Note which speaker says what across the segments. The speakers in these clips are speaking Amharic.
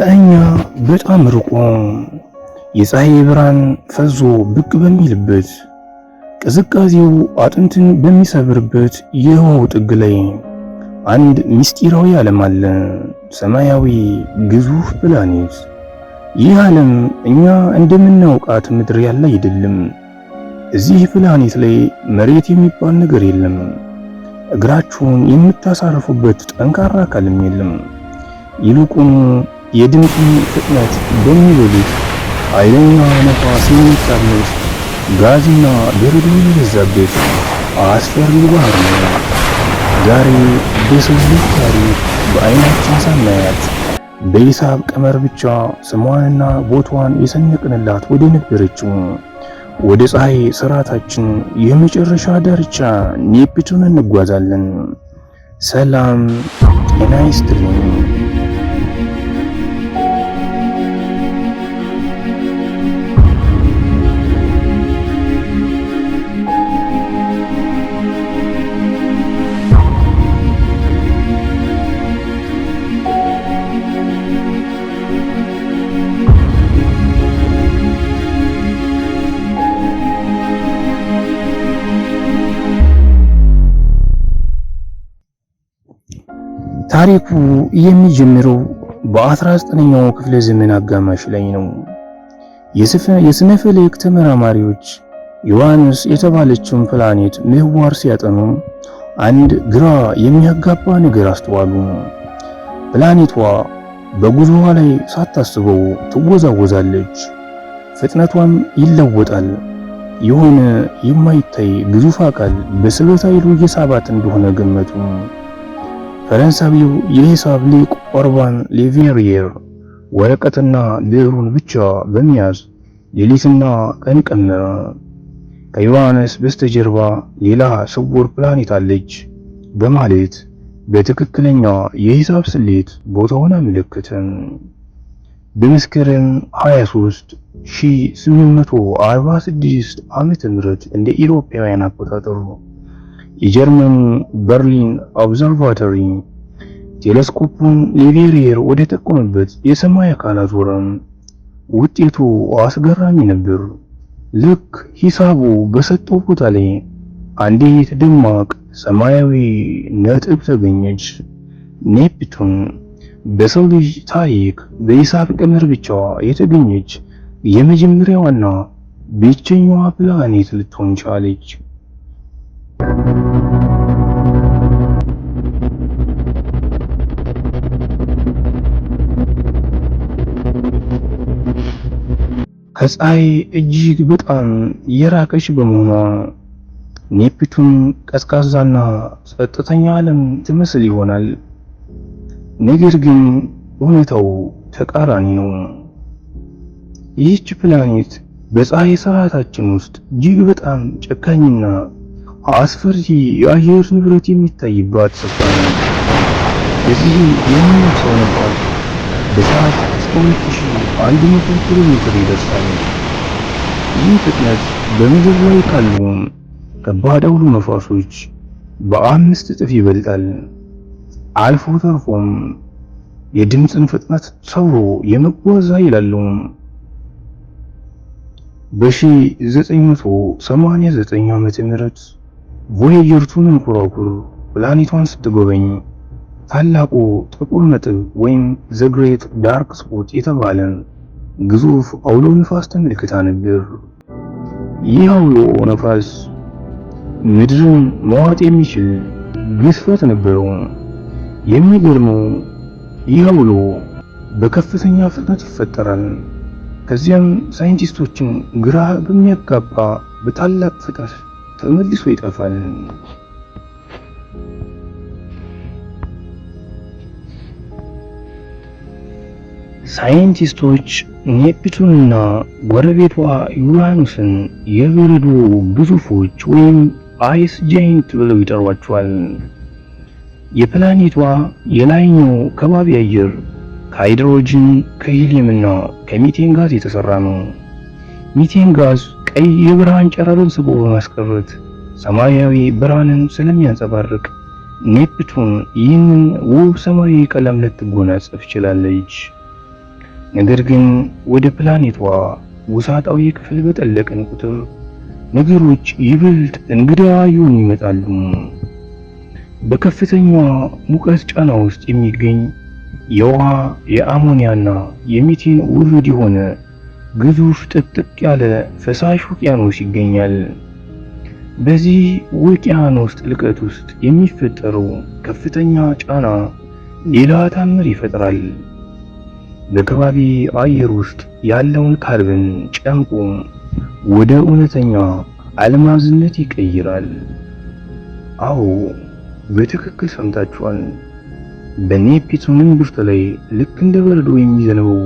Speaker 1: ከእኛ በጣም ርቆ የፀሐይ ብርሃን ፈዞ ብቅ በሚልበት ቅዝቃዜው አጥንትን በሚሰብርበት የህዋው ጥግ ላይ አንድ ምስጢራዊ ዓለም አለ። ሰማያዊ ግዙፍ ፕላኔት። ይህ ዓለም እኛ እንደምናውቃት ምድር ያለ አይደለም። እዚህ ፕላኔት ላይ መሬት የሚባል ነገር የለም። እግራችሁን የምታሳርፉበት ጠንካራ አካልም የለም። ይልቁኑ የድምፅን ፍጥነት በሚበሉት ኃይለኛ ነፋስ የሚታመስ ጋዝና በረዶ የበዛበት አስፈሪ ባህር ነው። ዛሬ በሰው ልጅ ታሪክ በዓይናችን ሳናያት በሂሳብ ቀመር ብቻ ስሟንና ቦታዋን የሰነቅንላት ወደ ነበረችው ወደ ፀሐይ ስርዓታችን የመጨረሻ ዳርቻ ኔፕቱን እንጓዛለን። ሰላም ጤና ይስጥልኝ። ታሪኩ የሚጀምረው በ19ኛው ክፍለ ዘመን አጋማሽ ላይ ነው። የስነ ፈለክ ተመራማሪዎች ዩራነስ የተባለችውን ፕላኔት ምህዋር ሲያጠኑ አንድ ግራ የሚያጋባ ነገር አስተዋሉ። ፕላኔቷ በጉዞዋ ላይ ሳታስበው ትወዛወዛለች፣ ፍጥነቷም ይለወጣል። የሆነ የማይታይ ግዙፍ አካል በስበት ኃይሉ እየሳባት እንደሆነ ገመቱ። ፈረንሳዊው የሂሳብ ሊቅ ኦርባን ሌቬሪየር ወረቀትና ብዕሩን ብቻ በመያዝ ሌሊትና ቀን ቀመረ። ከዩራነስ በስተጀርባ ሌላ ስውር ፕላኔት አለች በማለት በትክክለኛ የሂሳብ ስሌት ቦታውን አመለከተ። በመስከረም 23 1846 ዓመተ ምህረት እንደ ኢሮፓውያን አቆጣጠር የጀርመኑ በርሊን ኦብዘርቫቶሪ ቴሌስኮፑን ሌቬሪየር ወደ ተቆመበት የሰማይ አካል አዞረ። ውጤቱ አስገራሚ ነበር። ልክ ሂሳቡ በሰጠው ቦታ ላይ አንዲት ደማቅ ሰማያዊ ነጥብ ተገኘች። ኔፕቱን በሰው ልጅ ታሪክ በሂሳብ ቀመር ብቻ የተገኘች የመጀመሪያዋና ብቸኛዋ ፕላኔት ልትሆን ቻለች። ከፀሐይ እጅግ በጣም የራቀች በመሆኗ ኔፕቱን ቀዝቃዛና ጸጥተኛ ዓለም ትመስል ይሆናል። ነገር ግን እውነታው ተቃራኒ ነው። ይህች ፕላኔት በፀሐይ ስርዓታችን ውስጥ እጅግ በጣም ጨካኝና አስፈሪ የአየር ንብረት የሚታይባት ስፍራ ነው። እዚህ የሚነፍሰው ነፋስ በሰዓት እስከ 2100 ኪሎ ሜትር ይደርሳል። ይህ ፍጥነት በምድር ላይ ካሉ ከባድ አውሎ ነፋሶች በ5 እጥፍ ይበልጣል። አልፎ ተርፎም የድምፅን ፍጥነት ሰብሮ የመጓዝ ኃይል አለው። በ1989 ዓመተ ምህረት ቮያጀር 2 መንኮራኩር ፕላኔቷን ስትጎበኝ ታላቁ ጥቁር ነጥብ ወይም ዘ ግሬት ዳርክ ስፖት የተባለ ግዙፍ አውሎ ነፋስ ተመልክታ ነበር። ይህ አውሎ ነፋስ ምድርን መዋጥ የሚችል ግዝፈት ነበረው። የሚገርመው ይህ አውሎ በከፍተኛ ፍጥነት ይፈጠራል። ከዚያም ሳይንቲስቶችን ግራ በሚያጋባ በታላቅ ፍጥነት ተመልሶ ይጠፋል። ሳይንቲስቶች ኔፕቱንና ጎረቤቷ ዩራኖስን የበረዶ ግዙፎች ወይም አይስ ጃይንት ብለው ይጠሯቸዋል። የፕላኔቷ የላይኛው ከባቢ አየር ከሃይድሮጅን፣ ከሂሊየምና ከሚቴን ጋዝ የተሰራ ነው። ሚቴን ጋዝ ቀይ የብርሃን ጨረርን ስቦ በማስቀረት ሰማያዊ ብርሃንን ስለሚያንጸባርቅ ኔፕቱን ይህንን ውብ ሰማያዊ ቀለም ልትጎናጸፍ ችላለች። ነገር ግን ወደ ፕላኔቷ ውሳጣዊ ክፍል በጠለቅን ቁጥር ነገሮች ይበልጥ እንግዳ ይሆኑ ይመጣሉ። በከፍተኛ ሙቀት ጫና ውስጥ የሚገኝ የውሃ የአሞኒያና የሚቴን ውህድ የሆነ ግዙፍ ጥቅጥቅ ያለ ፈሳሽ ውቅያኖስ ይገኛል። በዚህ ውቅያኖስ ጥልቀት ውስጥ የሚፈጠረው ከፍተኛ ጫና ሌላ ታምር ይፈጥራል። በከባቢ አየር ውስጥ ያለውን ካርበን ጨምቆ ወደ እውነተኛ አልማዝነት ይቀይራል። አዎ በትክክል ሰምታችኋል። በኔፕቱን እምብርት ላይ ልክ እንደ በረዶ የሚዘንበው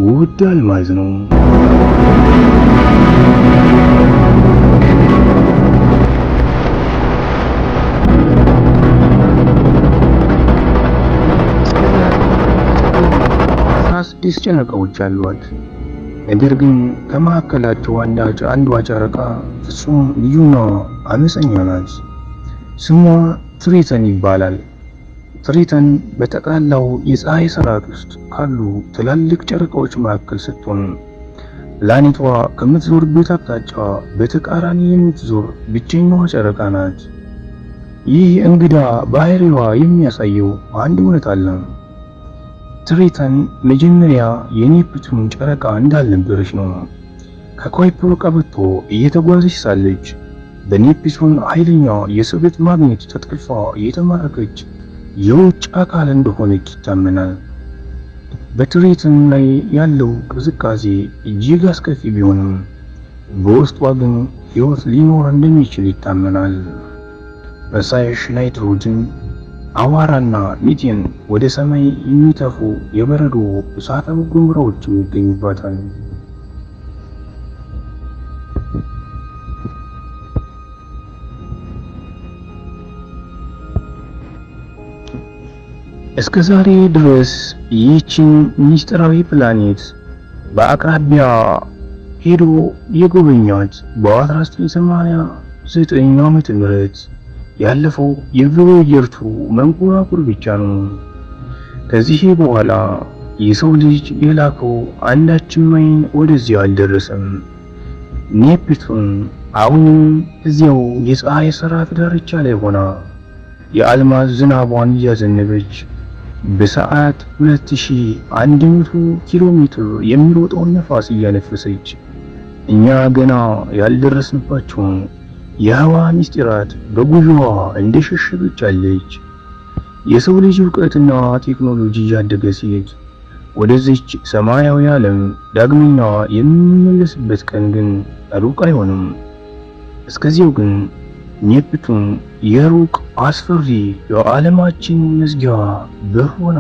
Speaker 1: ውድ አልማዝ ነው። ስድስት ጨረቃዎች አሏት። ነገር ግን ከመካከላቸው አንዷ ጨረቃ ፍጹም ልዩና አመፀኛ ናት። ስሟ ትሪተን ይባላል። ትሪተን በጠቅላላው የፀሐይ ስርዓት ውስጥ ካሉ ትላልቅ ጨረቃዎች መካከል ስትሆን ፕላኔቷ ከምትዞርበት አቅጣጫ በተቃራኒ የምትዞር ብቸኛዋ ጨረቃ ናት። ይህ እንግዳ ባህሪዋ የሚያሳየው አንድ እውነት አለ። ትሪተን መጀመሪያ የኔፕቱን ጨረቃ እንዳልነበረች ነው። ከኩይፐር ቀበቶ እየተጓዘች ሳለች በኔፕቱን ኃይለኛ የስበት ማግኔት ተጠልፋ የተማረከች የውጭ አካል እንደሆነች ይታመናል። በትሪተን ላይ ያለው ቅዝቃዜ እጅግ አስከፊ ቢሆንም በውስጧ ግን ሕይወት ሊኖር እንደሚችል ይታመናል። ፈሳሽ ናይትሮጅን፣ አዋራና ሚቴን ወደ ሰማይ የሚተፉ የበረዶ እሳተ ገሞራዎች ይገኙባታል። እስከ ዛሬ ድረስ ይህችን ሚስጥራዊ ፕላኔት በአቅራቢያ ሄዶ የጎበኛት በ1989 ዓመተ ምህረት ያለፈው የቮያጀር መንኮራኩር ብቻ ነው። ከዚህ በኋላ የሰው ልጅ የላከው አንዳችም አይን ወደዚያ አልደረሰም። ኔፕቱን አሁንም እዚያው የፀሐይ ስርዓት ዳርቻ ላይ ሆና የአልማዝ ዝናቧን እያዘነበች በሰዓት 2100 ኪሎ ሜትር የሚሮጠውን ነፋስ እያነፈሰች እኛ ገና ያልደረስንባቸውን የህዋ ምስጢራት በጉዞዋ እንደሸሸገች አለች። የሰው ልጅ ዕውቀትና ቴክኖሎጂ እያደገ ሲሄድ ወደዚች ሰማያዊ ዓለም ዳግመኛ የምንመለስበት ቀን ግን ሩቅ አይሆንም። እስከዚያው ግን ኔፕቱን የሩቅ አስፈሪ የዓለማችን መዝጊያ በር ሆና